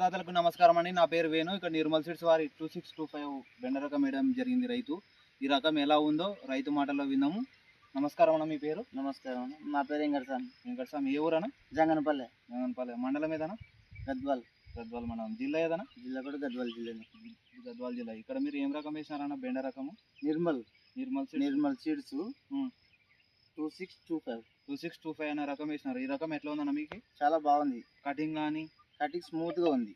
దాతలకు నమస్కారం అండి. నా పేరు వేణు. ఇక్కడ నిర్మల్ సీడ్స్ వారి 2625 బెండ రకం వేయడం జరిగింది రైతు. ఈ రకం ఎలా ఉందో రైతు మాటల్లో విన్నాము. నమస్కారం అన్న, మీ పేరు? నమస్కారం అన్న. నా పేరు వెంకటస్వామి. వెంకటస్వామి. ఏ ఊరన్నా? జంగనపల్లె, జంగన్పల్లె. మండలం ఏదన్నా? గద్వాల్. గద్వాల్ మండలం. జిల్లా ఏదన్నా? జిల్లా కూడా గద్వాల్ జిల్లానే. గద్వాల్ జిల్లా. ఇక్కడ మీరు ఏం రకం వేసినారన్న? బెండ రకము నిర్మల్ నిర్మల్ సీడ్స్ నిర్మల్ సీడ్స్ 2625 2625 అనే రకం వేసినారు. ఈ రకం ఎట్లా ఉందన్న మీకు? చాలా బాగుంది. కటింగ్ కానీ కటింగ్ స్మూత్ గా ఉంది.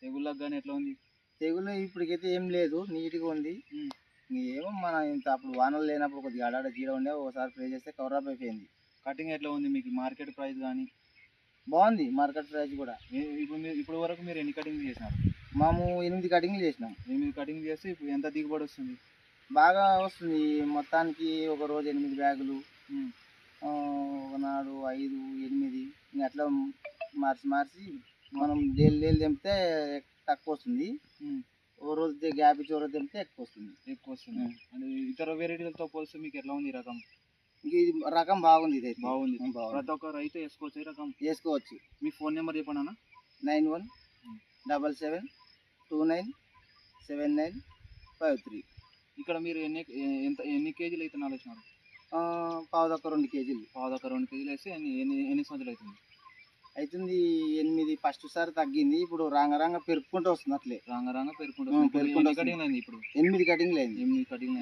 తెగుళ్ళకు కానీ ఎట్లా ఉంది? తెగులు ఇప్పటికైతే ఏం లేదు, నీట్ గా ఉంది. ఏమో మన ఇంత అప్పుడు వానలు లేనప్పుడు కొద్దిగా ఆడాడ జీడ ఉండే, ఒకసారి ప్రే చేస్తే కవర్ అప్ అయిపోయింది. కటింగ్ ఎట్లా ఉంది మీకు? మార్కెట్ ప్రైస్ కానీ బాగుంది. మార్కెట్ ప్రైస్ కూడా ఇప్పుడు వరకు మీరు ఎన్ని కటింగ్ చేసినారు? మేము 8 కటింగ్లు చేసినాం. 8 కటింగ్ చేస్తే ఇప్పుడు ఎంత దిగుబడి వస్తుంది? బాగా వస్తుంది. మొత్తానికి ఒక రోజు 8 బ్యాగులు, ఒకనాడు 5, 8 ఇంకా అట్లా మార్చి మనం డైలీ తెంపితే తక్కువ వస్తుంది. ఓ రోజు గ్యాప్ ఇచ్చి ఓ రోజు తెంపితే ఎక్కువ వస్తుంది. అంటే ఇతర వెరైటీలతో పోలిస్తే మీకు ఎట్లా ఉంది ఈ రకం? ఇంక ఇది రకం బాగుంది. ఇది బాగుంది. ప్రతి ఒక్క రైతు వేసుకోవచ్చు ఈ రకం? వేసుకోవచ్చు. మీ ఫోన్ నెంబర్ చెప్పండి అన్న. 9177297953. ఇక్కడ మీరు ఎన్ని కేజీలు అయితే వేసినారు? పావుదొక్క 2 కేజీలు. పావుదొక్క 2 కేజీలు వేసి ఎన్ని సంవత్సరాలు అవుతుంది? 8 ఫస్ట్ సారి తగ్గింది. ఇప్పుడు రాంగ పెరుక్కుంటూ వస్తుంది. అట్లే రాంగ పెరుగుకుంటూ కటింగ్ అయింది. ఇప్పుడు 8 కటింగ్లు అయింది. 8 కటింగ్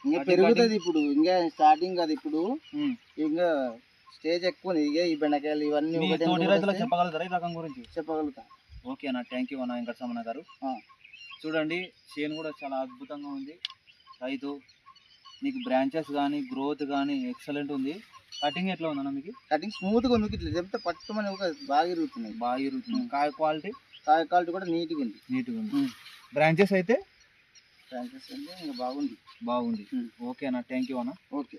ఇంకా పెరుగుతుంది. ఇప్పుడు ఇంకా స్టార్టింగ్ అది. ఇప్పుడు ఇంకా స్టేజ్ ఎక్కువ ఉంది. ఇక ఈ బెండకాయలు ఇవన్నీ తోటి రైతులకు చెప్పగలుగుతారా ఈ రకం గురించి? చెప్పగలుగుతా. ఓకే అన్న, థ్యాంక్ యూ అన్న వెంకటరమణ గారు. చూడండి, చేను కూడా చాలా అద్భుతంగా ఉంది. రైతు మీకు బ్రాంచెస్ కానీ గ్రోత్ కానీ ఎక్సలెంట్ ఉంది. కటింగ్ ఎట్లా ఉందన్న మీకు? కటింగ్ స్మూత్ గా ఉంది. ఇట్లా చెప్తే పట్టుమని బాగా ఇరుగుతున్నాయి. కాయ క్వాలిటీ కూడా నీట్గా ఉంది. బ్రాంచెస్ అయితే బ్రాంచెస్ అంటే ఇంకా బాగుంది. ఓకే అన్న, థ్యాంక్ యూ అన్న. ఓకే.